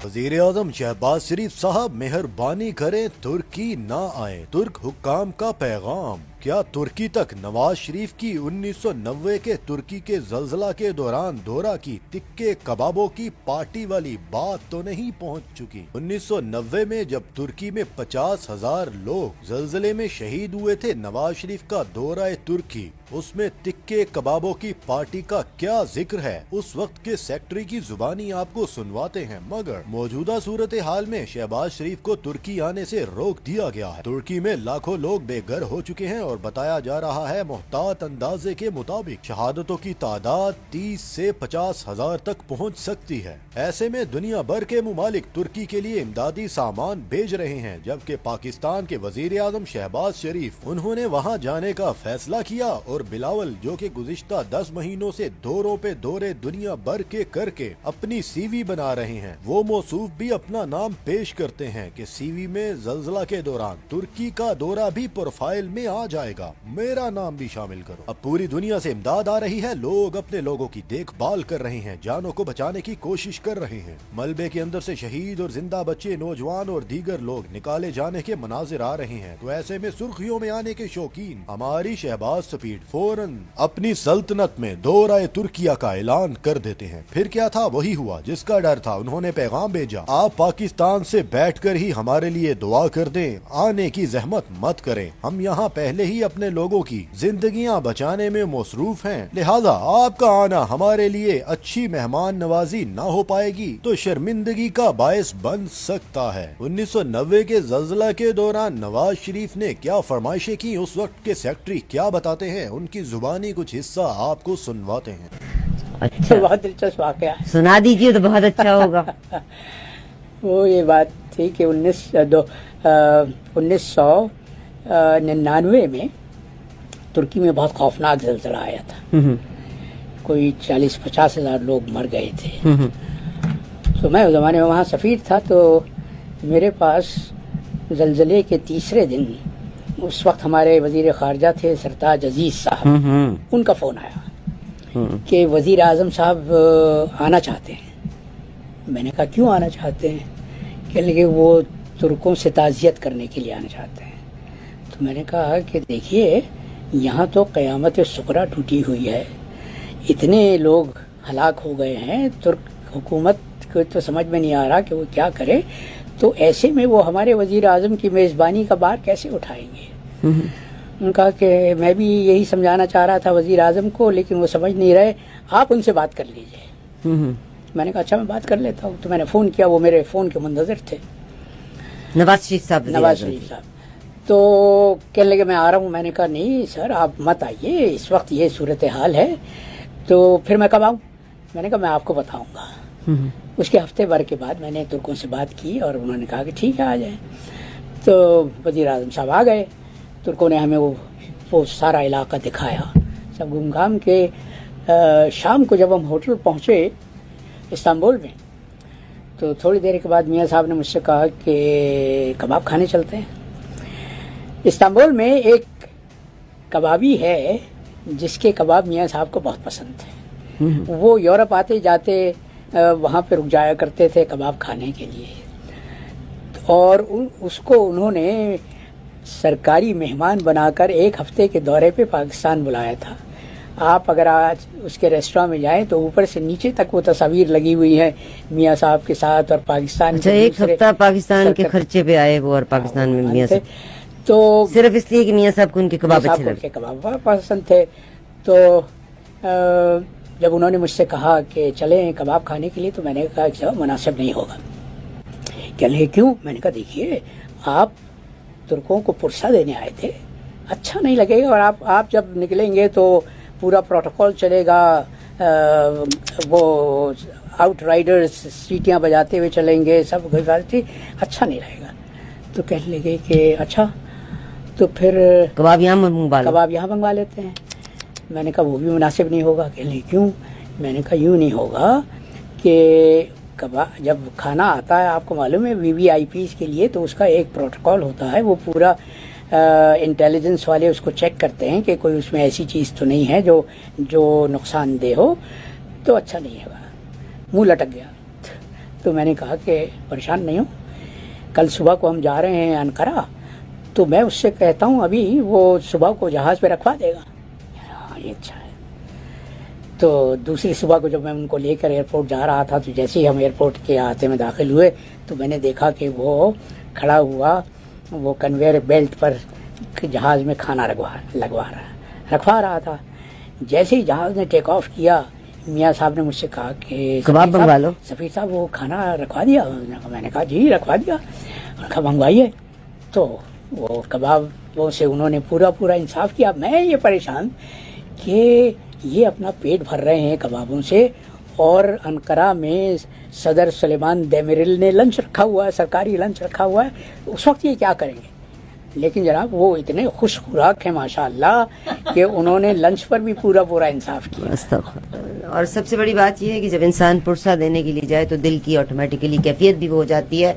वजीर आजम शहबाज शरीफ साहब मेहरबानी करें तुर्की ना आए, तुर्क हुक्काम का पैगाम। क्या तुर्की तक नवाज शरीफ की 1990 के तुर्की के जल्जला के दौरान दौरा की टिक्के कबाबों की पार्टी वाली बात तो नहीं पहुंच चुकी? 1990 में जब तुर्की में 50,000 लोग जल्जले में शहीद हुए थे, नवाज शरीफ का दौरा तुर्की, उसमें टिक्के कबाबों की पार्टी का क्या जिक्र है? उस वक्त के सेक्रेटरी की जुबानी आपको सुनवाते हैं। मगर मौजूदा सूरत हाल में शहबाज शरीफ को तुर्की आने से रोक दिया गया है। तुर्की में लाखों लोग बेघर हो चुके हैं और बताया जा रहा है मुहतात अंदाजे के मुताबिक शहादतों की तादाद 30 से 50,000 तक पहुंच सकती है। ऐसे में दुनिया भर के मुमालिक तुर्की के लिए इमदादी सामान भेज रहे हैं, जबकि पाकिस्तान के वजीर आजम शहबाज शरीफ उन्होंने वहां जाने का फैसला किया और बिलावल, जो कि गुज़िश्ता 10 महीनों से दौरों पे दौरे दुनिया भर के करके अपनी सीवी बना रहे हैं, वो मौसूफ भी अपना नाम पेश करते हैं कि सीवी में जल्जला के दौरान तुर्की का दौरा भी प्रोफाइल में आ जाएगा, मेरा नाम भी शामिल करो। अब पूरी दुनिया से इमदाद आ रही है, लोग अपने लोगों की देखभाल कर रहे हैं, जानों को बचाने की कोशिश कर रहे हैं। मलबे के अंदर से शहीद और जिंदा बच्चे, नौजवान और दीगर लोग निकाले जाने के मनाजिर आ रहे हैं। तो ऐसे में सुर्खियों में आने के शौकीन हमारी शहबाज स्पीड फौरन अपनी सल्तनत में दौरा तुर्किया का ऐलान कर देते हैं। फिर क्या था? वही हुआ जिसका डर था। उन्होंने पैगाम भेजा, आप पाकिस्तान से बैठकर ही हमारे लिए दुआ कर दें, आने की जहमत मत करें, हम यहाँ पहले ही अपने लोगों की जिंदगियां बचाने में मसरूफ हैं, लिहाजा आपका आना हमारे लिए अच्छी मेहमान नवाजी ना हो पाएगी तो शर्मिंदगी का बायस बन सकता है। 1990 के जल्जला के दौरान नवाज शरीफ ने क्या फरमाइशें की, उस वक्त के सेक्रेटरी क्या बताते हैं, उनकी जुबानी कुछ हिस्सा आपको सुनवाते हैं। अच्छा, बहुत दिलचस्प वाकया सुना दीजिए तो बहुत अच्छा होगा। वो ये बात थी कि 1999 में तुर्की में बहुत खौफनाक ज़लज़ला आया था। कोई 40-50 हजार लोग मर गए थे। तो मैं उस ज़माने में वहाँ सफ़ीर था, तो मेरे पास ज़लज़ले के तीसरे दिन उस वक्त हमारे वज़ीर ख़ारजा थे सरताज अजीज़ साहब, उनका फ़ोन आया कि वज़ीर आज़म साहब आना चाहते हैं। मैंने कहा क्यों आना चाहते हैं? कहने लगे वो तुर्कों से ताज़ियत करने के लिए आना चाहते हैं। तो मैंने कहा कि देखिए, यहाँ तो क़यामत सुकरा टूटी हुई है, इतने लोग हलाक हो गए हैं, तुर्क हुकूमत को तो समझ में नहीं आ रहा कि वो क्या करे, तो ऐसे में वो हमारे वज़ीर आज़म की मेज़बानी का बार कैसे उठाएंगे? उन्होंने कहा कि मैं भी यही समझाना चाह रहा था वज़ीर आज़म को, लेकिन वो समझ नहीं रहे, आप उनसे बात कर लीजिए। मैंने कहा अच्छा, मैं बात कर लेता हूँ। तो मैंने फ़ोन किया, वो मेरे फ़ोन के मुंतज़िर थे, नवाज शरीफ साहब। तो कहने लगे मैं आ रहा हूँ। मैंने कहा नहीं सर, आप मत आइए, इस वक्त ये सूरत हाल है। तो फिर मैं कब आऊँ? मैंने कहा मैं आपको बताऊँगा। उसके हफ्ते भर के बाद मैंने तुर्कों से बात की और उन्होंने कहा कि ठीक है आ जाए। तो वज़ीर आज़म साहब आ गए। तुर्कों ने हमें वो सारा इलाका दिखाया, सब घूम घाम के शाम को जब हम होटल पहुँचे इस्तांबुल में, तो थोड़ी देर के बाद मियाँ साहब ने मुझसे कहा कि कबाब खाने चलते हैं। इस्तांबुल में एक कबाबी है जिसके कबाब मियाँ साहब को बहुत पसंद थे। वो यूरोप आते जाते वहाँ पे रुक जाया करते थे कबाब खाने के लिए, और उसको उन्होंने सरकारी मेहमान बनाकर एक हफ्ते के दौरे पे पाकिस्तान बुलाया था। आप अगर आज उसके रेस्टोरेंट में जाएं तो ऊपर से नीचे तक वो तस्वीर लगी हुई है मियाँ साहब के साथ और पाकिस्तान अच्छा, एक हफ्ता पाकिस्तान के खर्चे पे आए वो, और पाकिस्तान में मियाँ साहब तो सिर्फ इसलिए कि मियाँ साहब को उनके कबाब अच्छे लगे, कबाब पसंद थे। तो जब उन्होंने मुझसे कहा कि चलें कबाब खाने के लिए, तो मैंने कहा कि मुनासिब नहीं होगा। कहने लगे क्यों? मैंने कहा देखिए, आप तुर्कों को पुरसा देने आए थे, अच्छा नहीं लगेगा, और आप जब निकलेंगे तो पूरा प्रोटोकॉल चलेगा, वो आउट राइडर्स सीटियाँ बजाते हुए चलेंगे, सब थी, अच्छा नहीं रहेगा। तो कहने लगे कि अच्छा, तो फिर कबाब यहाँ मंगवा लेते हैं। मैंने कहा वो भी मुनासिब नहीं होगा। कहने लगे क्यों? मैंने कहा यूँ नहीं होगा कि कबाब जब खाना आता है, आपको मालूम है VVIPs के लिए तो उसका एक प्रोटोकॉल होता है, वो पूरा इंटेलिजेंस वाले उसको चेक करते हैं कि कोई उसमें ऐसी चीज़ तो नहीं है जो नुकसानदेह हो, तो अच्छा नहीं होगा। मुंह लटक गया। تو میں نے کہا کہ پریشان نہیں ہوں, کل صبح کو ہم جا رہے ہیں انقرہ, تو میں اس سے کہتا ہوں ابھی وہ صبح کو جہاز پہ رکھوا دے گا. ہاں یہ اچھا ہے. تو دوسری صبح کو جب میں ان کو لے کر ایئرپورٹ جا رہا تھا, تو جیسے ہی ہم ایئرپورٹ کے احاطے میں داخل ہوئے تو میں نے دیکھا کہ وہ کھڑا ہوا وہ کنویئر بیلٹ پر جہاز میں کھانا رکھوا رہا تھا. جیسے ہی جہاز نے ٹیک آف کیا, میاں صاحب نے مجھ سے کہا کہ کباب منگوا لو. سفیر صاحب وہ کھانا رکھوا دیا؟ میں نے کہا جی رکھوا دیا. انہوں نے کہا منگوائیے. تو وہ کبابوں سے انہوں نے پورا انصاف کیا. میں یہ پریشان کہ یہ اپنا پیٹ بھر رہے ہیں کبابوں سے, اور انقرہ میں صدر سلیمان دیمیرل نے لنچ رکھا ہوا ہے, سرکاری لنچ رکھا ہوا ہے, اس وقت یہ کیا کریں گے؟ لیکن جناب وہ اتنے خوش خوراک ہیں ماشاء اللہ کہ انہوں نے لنچ پر بھی پورا انصاف کیا. استغفر. اور سب سے بڑی بات یہ ہے کہ جب انسان پرسہ دینے کے لیے جائے تو دل کی آٹومیٹیکلی کیفیت بھی وہ ہو جاتی ہے.